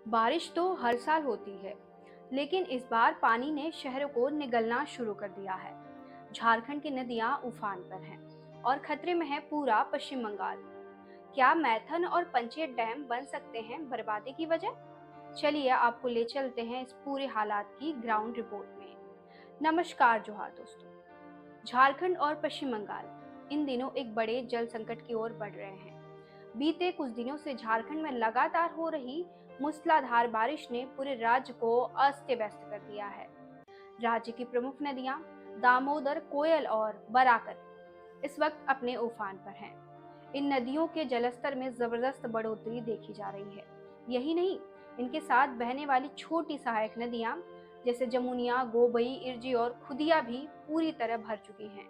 बारिश तो हर साल होती है, लेकिन इस बार पानी ने शहरों को निगलना शुरू कर दिया है। झारखंड की नदियां उफान पर हैं और खतरे में है पूरा पश्चिम बंगाल। क्या मैथन और पंचेत डैम बन सकते हैं बर्बादी की वजह? चलिए आपको ले चलते हैं इस पूरे हालात की ग्राउंड रिपोर्ट में। नमस्कार जोहार दोस्तों। झारखंड और पश्चिम बंगाल इन दिनों एक बड़े जल संकट की ओर बढ़ रहे हैं। बीते कुछ दिनों से झारखंड में लगातार हो रही मूसलाधार बारिश ने पूरे राज्य को अस्त व्यस्त कर दिया है। राज्य की प्रमुख नदियां दामोदर, कोयल और बराकर इस वक्त अपने उफान पर हैं। इन नदियों के जलस्तर में जबरदस्त बढ़ोतरी देखी जा रही है। यही नहीं, इनके साथ बहने वाली छोटी सहायक नदियां जैसे जमुनिया, गोबई, इर्जी और खुदिया भी पूरी तरह भर चुकी हैं।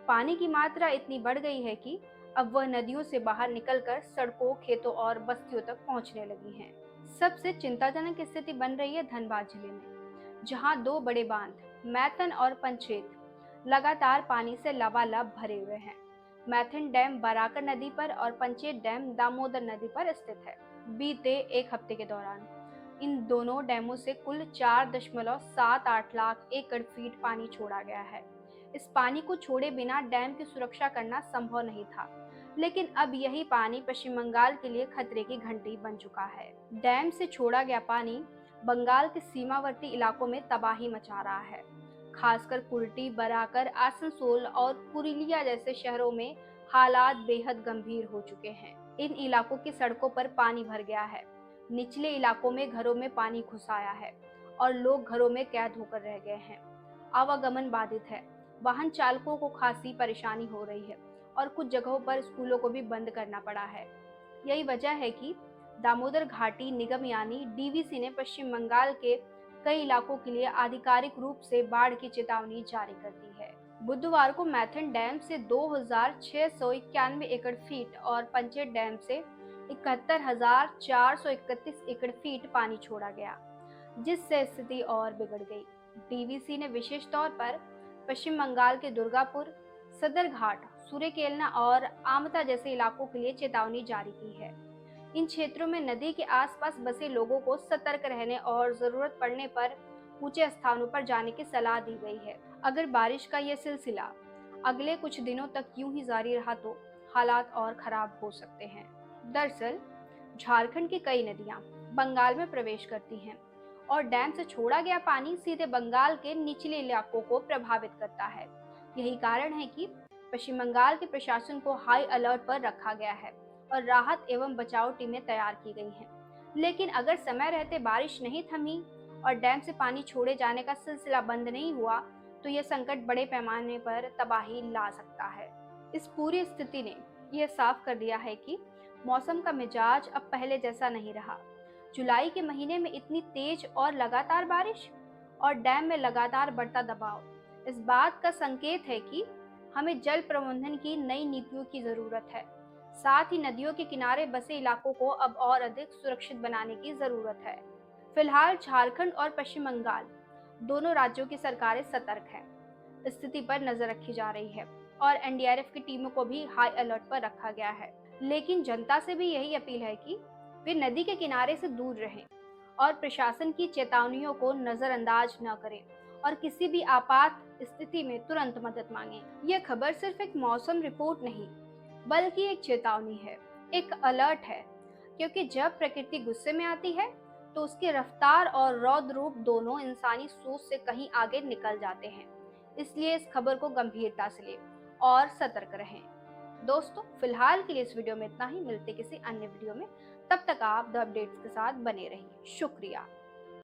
पानी की मात्रा इतनी बढ़ गई है कि अब वह नदियों से बाहर निकलकर सड़कों, खेतों और बस्तियों तक पहुंचने लगी हैं। सबसे चिंताजनक स्थिति बन रही है धनबाद जिले में, जहां दो बड़े बांध मैथन और पंचेत लगातार पानी से लबालब भरे हुए हैं। मैथन डैम बराकर नदी पर और पंचेत डैम दामोदर नदी पर स्थित है। बीते एक हफ्ते के दौरान इन दोनों डैमों से कुल 4.78 लाख एकड़ फीट पानी छोड़ा गया है। इस पानी को छोड़े बिना डैम की सुरक्षा करना संभव नहीं था, लेकिन अब यही पानी पश्चिम बंगाल के लिए खतरे की घंटी बन चुका है। डैम से छोड़ा गया पानी बंगाल के सीमावर्ती इलाकों में तबाही मचा रहा है। खासकर कुर्टी, बराकर, आसनसोल और पुरुलिया जैसे शहरों में हालात बेहद गंभीर हो चुके हैं। इन इलाकों की सड़कों पर पानी भर गया है। निचले इलाकों में घरों में पानी घुस आया है और लोग घरों में कैद होकर रह गए हैं। आवागमन बाधित है। वाहन चालकों को खासी परेशानी हो रही है और कुछ जगहों पर स्कूलों को भी बंद करना पड़ा है। यही वजह है कि दामोदर घाटी निगम यानी डीवीसी ने पश्चिम बंगाल के कई इलाकों के लिए आधिकारिक रूप से बाढ़ की चेतावनी जारी कर दी है। बुधवार को मैथन डैम से 2,691 एकड़ फीट और पंचेत डैम से 71,431 एकड़ फीट पानी छोड़ा गया, जिससे स्थिति और बिगड़ गई। डीवीसी ने विशेष तौर पर पश्चिम बंगाल के दुर्गापुर, सदरघाट, सूर्यकेलना और आमता जैसे इलाकों के लिए चेतावनी जारी की है। इन क्षेत्रों में नदी के आसपास बसे लोगों को सतर्क रहने और जरूरत पड़ने पर ऊंचे स्थानों पर जाने की सलाह दी गई है। अगर बारिश का यह सिलसिला अगले कुछ दिनों तक यूं ही जारी रहा तो हालात और खराब हो सकते हैं। दरअसल झारखंड की कई नदियां बंगाल में प्रवेश करती हैं और डैम से छोड़ा गया पानी सीधे बंगाल के निचले इलाकों को प्रभावित करता है। यही कारण है कि पश्चिम बंगाल के प्रशासन को हाई अलर्ट पर रखा गया है और राहत एवं बचाव टीमें तैयार की गई हैं। लेकिन अगर समय रहते बारिश नहीं थमी और डैम से पानी छोड़े जाने का सिलसिला बंद नहीं हुआ तो यह संकट बड़े पैमाने पर तबाही ला सकता है। इस पूरी स्थिति ने यह साफ कर दिया है कि मौसम का मिजाज अब पहले जैसा नहीं रहा। जुलाई के महीने में इतनी तेज और लगातार बारिश और डैम में लगातार बढ़ता दबाव इस बात का संकेत है कि हमें जल प्रबंधन की नई नीतियों की जरूरत है। साथ ही नदियों के किनारे बसे इलाकों को अब और अधिक सुरक्षित बनाने की जरूरत है। फिलहाल झारखंड और पश्चिम बंगाल दोनों राज्यों की सरकारें सतर्क हैं। स्थिति पर नजर रखी जा रही है और एनडीआरएफ की टीमों को भी हाई अलर्ट पर रखा गया है। लेकिन जनता से भी यही अपील है कि वे नदी के किनारे से दूर रहें और प्रशासन की चेतावनियों को नजरअंदाज न करें और किसी भी आपात स्थिति में तुरंत मदद मांगें। यह खबर सिर्फ एक मौसम रिपोर्ट नहीं, बल्कि एक चेतावनी है, एक अलर्ट है, क्योंकि जब प्रकृति गुस्से में आती है तो उसकी रफ्तार और रौद्र रूप दोनों इंसानी सोच से कहीं आगे निकल जाते हैं। इसलिए इस खबर को गंभीरता से लें और सतर्क रहें। दोस्तों, फिलहाल के लिए इस वीडियो में इतना ही। मिलते किसी अन्य वीडियो में, तब तक आप द अपडेट्स के साथ बने रहिए। शुक्रिया।